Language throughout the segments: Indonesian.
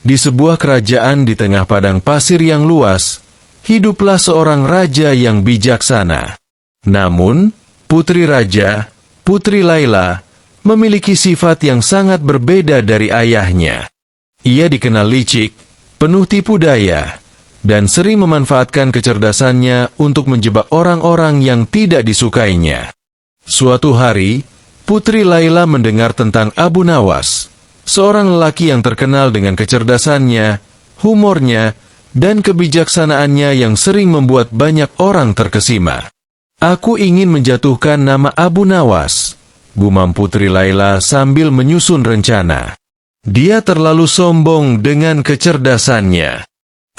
Di sebuah kerajaan di tengah padang pasir yang luas, hiduplah seorang raja yang bijaksana. Namun, putri raja, Putri Laila, memiliki sifat yang sangat berbeda dari ayahnya. Ia dikenal licik, penuh tipu daya, dan sering memanfaatkan kecerdasannya untuk menjebak orang-orang yang tidak disukainya. Suatu hari, Putri Laila mendengar tentang Abu Nawas, seorang lelaki yang terkenal dengan kecerdasannya, humornya, dan kebijaksanaannya yang sering membuat banyak orang terkesima. Aku ingin menjatuhkan nama Abu Nawas, gumam Putri Laila sambil menyusun rencana. Dia terlalu sombong dengan kecerdasannya.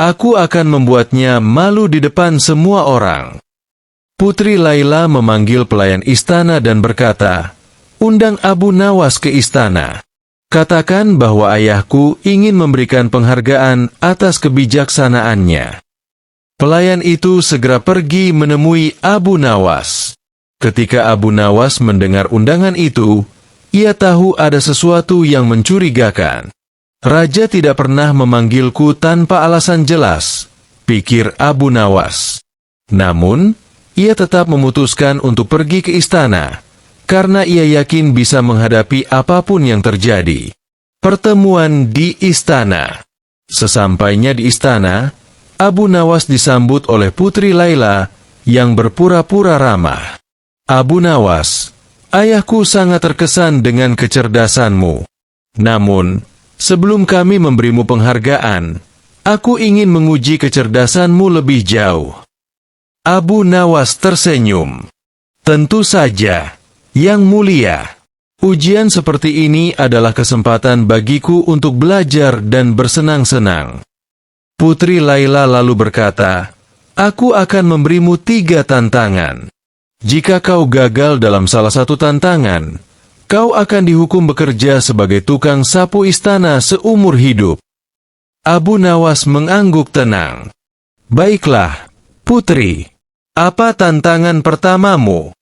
Aku akan membuatnya malu di depan semua orang. Putri Laila memanggil pelayan istana dan berkata, "Undang Abu Nawas ke istana. Katakan bahwa ayahku ingin memberikan penghargaan atas kebijaksanaannya." Pelayan itu segera pergi menemui Abu Nawas. Ketika Abu Nawas mendengar undangan itu, ia tahu ada sesuatu yang mencurigakan. Raja tidak pernah memanggilku tanpa alasan jelas, pikir Abu Nawas. Namun, ia tetap memutuskan untuk pergi ke istana, karena ia yakin bisa menghadapi apapun yang terjadi. Pertemuan di istana. Sesampainya di istana, Abu Nawas disambut oleh Putri Laila yang berpura-pura ramah. "Abu Nawas, ayahku sangat terkesan dengan kecerdasanmu. Namun, sebelum kami memberimu penghargaan, aku ingin menguji kecerdasanmu lebih jauh." Abu Nawas tersenyum. "Tentu saja, Yang Mulia. Ujian seperti ini adalah kesempatan bagiku untuk belajar dan bersenang-senang." Putri Laila lalu berkata, "Aku akan memberimu 3 tantangan. Jika kau gagal dalam salah satu tantangan, kau akan dihukum bekerja sebagai tukang sapu istana seumur hidup." Abu Nawas mengangguk tenang. "Baiklah, Putri. Apa tantangan pertamamu?"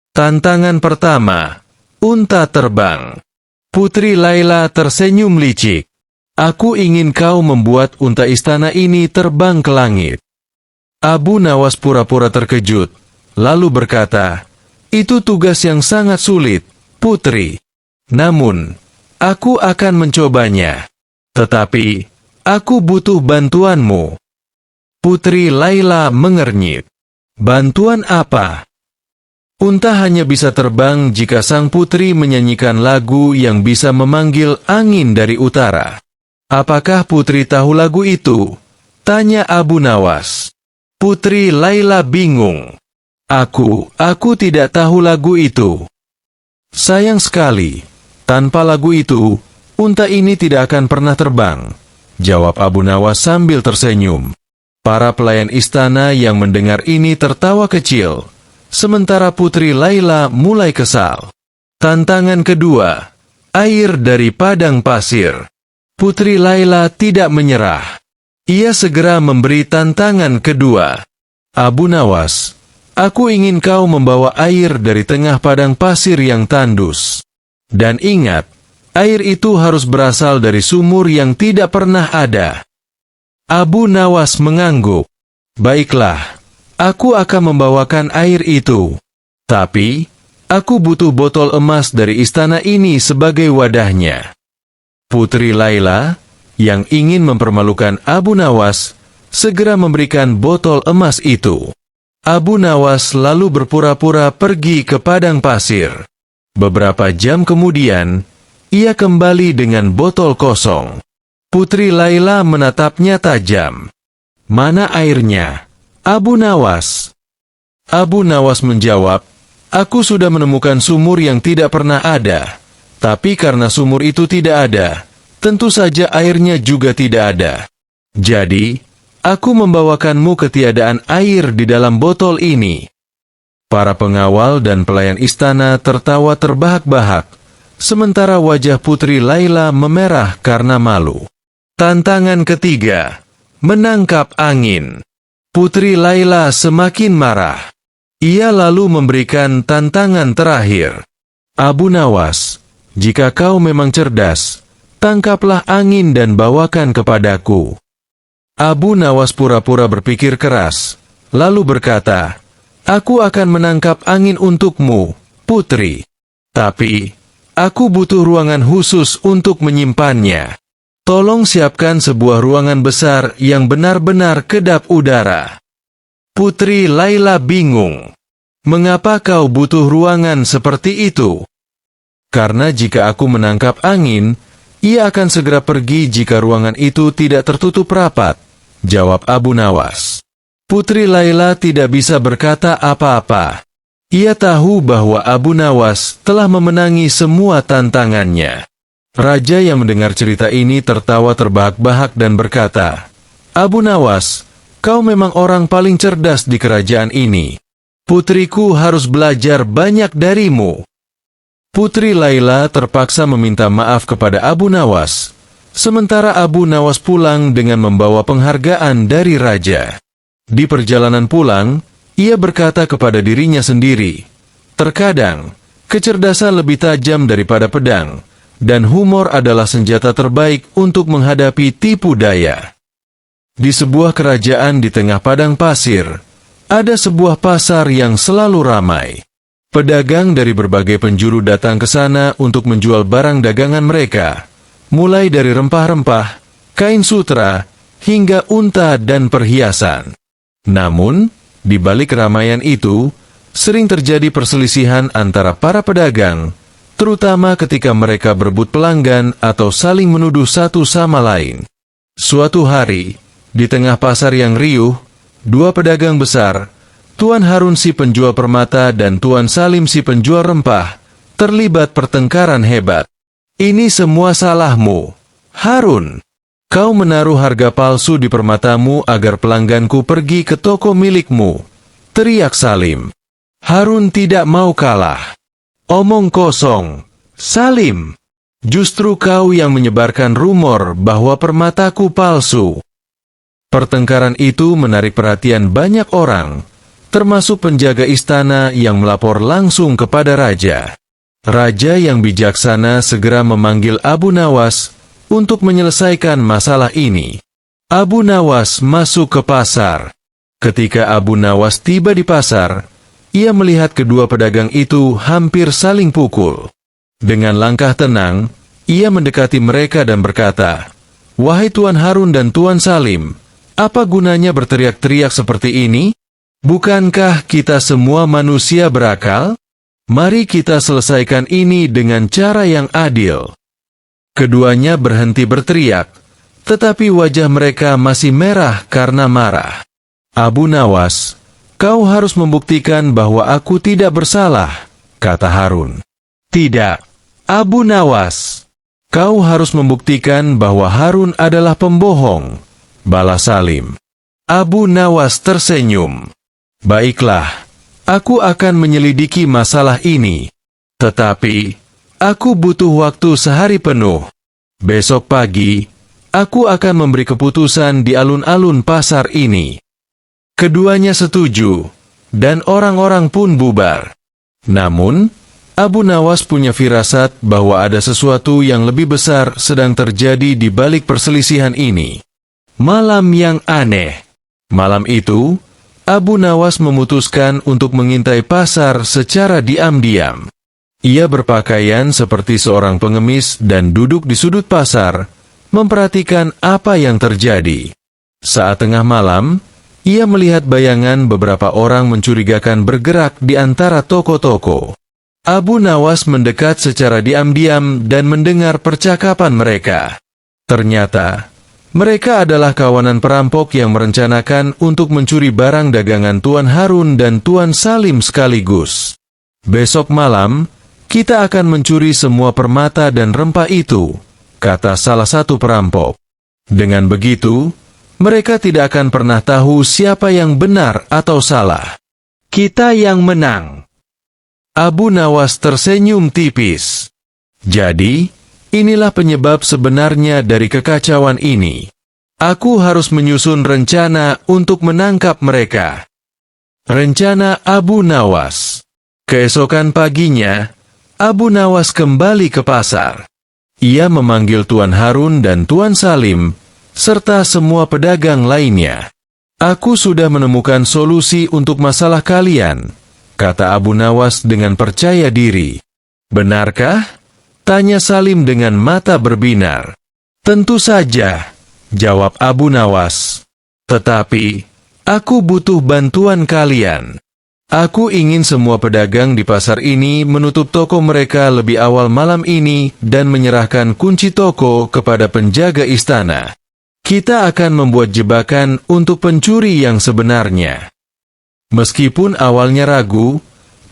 "Tantangan pertama, unta terbang." Putri Laila tersenyum licik. "Aku ingin kau membuat unta istana ini terbang ke langit." Abu Nawas pura-pura terkejut, lalu berkata, "Itu tugas yang sangat sulit, Putri. Namun, aku akan mencobanya. Tetapi, aku butuh bantuanmu." Putri Laila mengernyit. "Bantuan apa?" "Unta hanya bisa terbang jika sang putri menyanyikan lagu yang bisa memanggil angin dari utara." "Apakah Putri tahu lagu itu?" tanya Abu Nawas. Putri Laila bingung. Aku tidak tahu lagu itu." "Sayang sekali, tanpa lagu itu, unta ini tidak akan pernah terbang," jawab Abu Nawas sambil tersenyum. Para pelayan istana yang mendengar ini tertawa kecil, sementara Putri Laila mulai kesal. Tantangan kedua, air dari padang pasir. Putri Laila tidak menyerah. Ia segera memberi tantangan kedua. "Abu Nawas, aku ingin kau membawa air dari tengah padang pasir yang tandus. Dan ingat, air itu harus berasal dari sumur yang tidak pernah ada." Abu Nawas mengangguk. "Baiklah, aku akan membawakan air itu. Tapi, aku butuh botol emas dari istana ini sebagai wadahnya." Putri Laila, yang ingin mempermalukan Abu Nawas, segera memberikan botol emas itu. Abu Nawas lalu berpura-pura pergi ke padang pasir. Beberapa jam kemudian, ia kembali dengan botol kosong. Putri Laila menatapnya tajam. "Mana airnya, Abu Nawas?" Abu Nawas menjawab, "Aku sudah menemukan sumur yang tidak pernah ada. Tapi karena sumur itu tidak ada, tentu saja airnya juga tidak ada. Jadi, aku membawakanmu ketiadaan air di dalam botol ini." Para pengawal dan pelayan istana tertawa terbahak-bahak, sementara wajah Putri Laila memerah karena malu. Tantangan ketiga, menangkap angin. Putri Laila semakin marah. Ia lalu memberikan tantangan terakhir. Abu Nawas, jika kau memang cerdas, tangkaplah angin dan bawakan kepadaku. Abu Nawas pura-pura berpikir keras, lalu berkata, aku akan menangkap angin untukmu, putri. Tapi, aku butuh ruangan khusus untuk menyimpannya. Tolong siapkan sebuah ruangan besar yang benar-benar kedap udara. Putri Laila bingung. Mengapa kau butuh ruangan seperti itu? Karena jika aku menangkap angin, ia akan segera pergi jika ruangan itu tidak tertutup rapat, jawab Abu Nawas. Putri Laila tidak bisa berkata apa-apa. Ia tahu bahwa Abu Nawas telah memenangi semua tantangannya. Raja yang mendengar cerita ini tertawa terbahak-bahak dan berkata, Abu Nawas, kau memang orang paling cerdas di kerajaan ini. Putriku harus belajar banyak darimu. Putri Laila terpaksa meminta maaf kepada Abu Nawas, sementara Abu Nawas pulang dengan membawa penghargaan dari raja. Di perjalanan pulang, ia berkata kepada dirinya sendiri, terkadang, kecerdasan lebih tajam daripada pedang, dan humor adalah senjata terbaik untuk menghadapi tipu daya. Di sebuah kerajaan di tengah padang pasir, ada sebuah pasar yang selalu ramai. Pedagang dari berbagai penjuru datang ke sana untuk menjual barang dagangan mereka, mulai dari rempah-rempah, kain sutra, hingga unta dan perhiasan. Namun, di balik keramaian itu, sering terjadi perselisihan antara para pedagang, terutama ketika mereka berebut pelanggan atau saling menuduh satu sama lain. Suatu hari, di tengah pasar yang riuh, dua pedagang besar, Tuan Harun si penjual permata dan Tuan Salim si penjual rempah, terlibat pertengkaran hebat. Ini semua salahmu, Harun. Kau menaruh harga palsu di permatamu agar pelangganku pergi ke toko milikmu, teriak Salim. Harun tidak mau kalah. Omong kosong, Salim. Justru kau yang menyebarkan rumor bahwa permataku palsu. Pertengkaran itu menarik perhatian banyak orang, termasuk penjaga istana yang melapor langsung kepada raja. Raja yang bijaksana segera memanggil Abu Nawas untuk menyelesaikan masalah ini. Abu Nawas masuk ke pasar. Ketika Abu Nawas tiba di pasar, ia melihat kedua pedagang itu hampir saling pukul. Dengan langkah tenang, ia mendekati mereka dan berkata, wahai Tuan Harun dan Tuan Salim, apa gunanya berteriak-teriak seperti ini? Bukankah kita semua manusia berakal? Mari kita selesaikan ini dengan cara yang adil. Keduanya berhenti berteriak, tetapi wajah mereka masih merah karena marah. Abu Nawas, kau harus membuktikan bahwa aku tidak bersalah, kata Harun. Tidak, Abu Nawas. Kau harus membuktikan bahwa Harun adalah pembohong, balas Salim. Abu Nawas tersenyum. Baiklah, aku akan menyelidiki masalah ini. Tetapi, aku butuh waktu sehari penuh. Besok pagi, aku akan memberi keputusan di alun-alun pasar ini. Keduanya setuju, dan orang-orang pun bubar. Namun, Abu Nawas punya firasat bahwa ada sesuatu yang lebih besar sedang terjadi di balik perselisihan ini. Malam yang aneh. Malam itu, Abu Nawas memutuskan untuk mengintai pasar secara diam-diam. Ia berpakaian seperti seorang pengemis dan duduk di sudut pasar, memperhatikan apa yang terjadi. Saat tengah malam, ia melihat bayangan beberapa orang mencurigakan bergerak di antara toko-toko. Abu Nawas mendekat secara diam-diam dan mendengar percakapan mereka. Ternyata, mereka adalah kawanan perampok yang merencanakan untuk mencuri barang dagangan Tuan Harun dan Tuan Salim sekaligus. Besok malam, kita akan mencuri semua permata dan rempah itu, kata salah satu perampok. Dengan begitu, mereka tidak akan pernah tahu siapa yang benar atau salah. Kita yang menang. Abu Nawas tersenyum tipis. Jadi, inilah penyebab sebenarnya dari kekacauan ini. Aku harus menyusun rencana untuk menangkap mereka. Rencana Abu Nawas. Keesokan paginya, Abu Nawas kembali ke pasar. Ia memanggil Tuan Harun dan Tuan Salim, serta semua pedagang lainnya. "Aku sudah menemukan solusi untuk masalah kalian," kata Abu Nawas dengan percaya diri. "Benarkah?" tanya Salim dengan mata berbinar. "Tentu saja," jawab Abu Nawas. "Tetapi, aku butuh bantuan kalian. Aku ingin semua pedagang di pasar ini menutup toko mereka lebih awal malam ini dan menyerahkan kunci toko kepada penjaga istana. Kita akan membuat jebakan untuk pencuri yang sebenarnya." Meskipun awalnya ragu,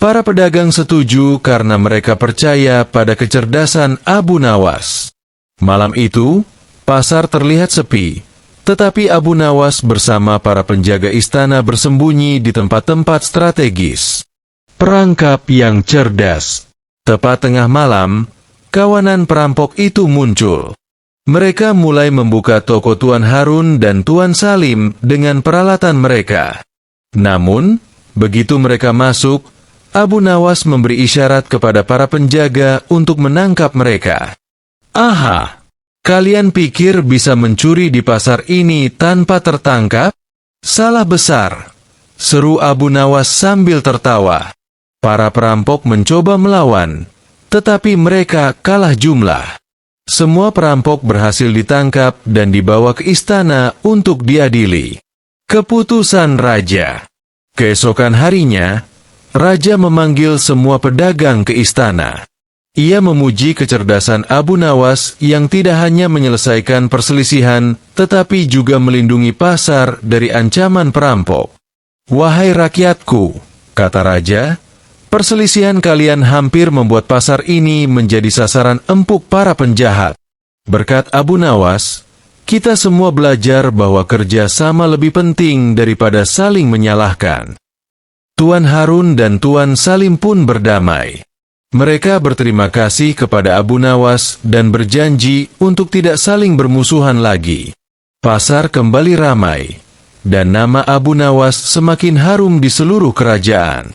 para pedagang setuju karena mereka percaya pada kecerdasan Abu Nawas. Malam itu, pasar terlihat sepi. Tetapi Abu Nawas bersama para penjaga istana bersembunyi di tempat-tempat strategis. Perangkap yang cerdas. Tepat tengah malam, kawanan perampok itu muncul. Mereka mulai membuka toko Tuan Harun dan Tuan Salim dengan peralatan mereka. Namun, begitu mereka masuk, Abu Nawas memberi isyarat kepada para penjaga untuk menangkap mereka. "Aha! Kalian pikir bisa mencuri di pasar ini tanpa tertangkap? Salah besar," seru Abu Nawas sambil tertawa. Para perampok mencoba melawan, tetapi mereka kalah jumlah. Semua perampok berhasil ditangkap dan dibawa ke istana untuk diadili. Keputusan Raja. Keesokan harinya, Raja memanggil semua pedagang ke istana. Ia memuji kecerdasan Abu Nawas yang tidak hanya menyelesaikan perselisihan, tetapi juga melindungi pasar dari ancaman perampok. "Wahai rakyatku," kata Raja, "perselisihan kalian hampir membuat pasar ini menjadi sasaran empuk para penjahat. Berkat Abu Nawas, kita semua belajar bahwa kerja sama lebih penting daripada saling menyalahkan." Tuan Harun dan Tuan Salim pun berdamai. Mereka berterima kasih kepada Abu Nawas dan berjanji untuk tidak saling bermusuhan lagi. Pasar kembali ramai, dan nama Abu Nawas semakin harum di seluruh kerajaan.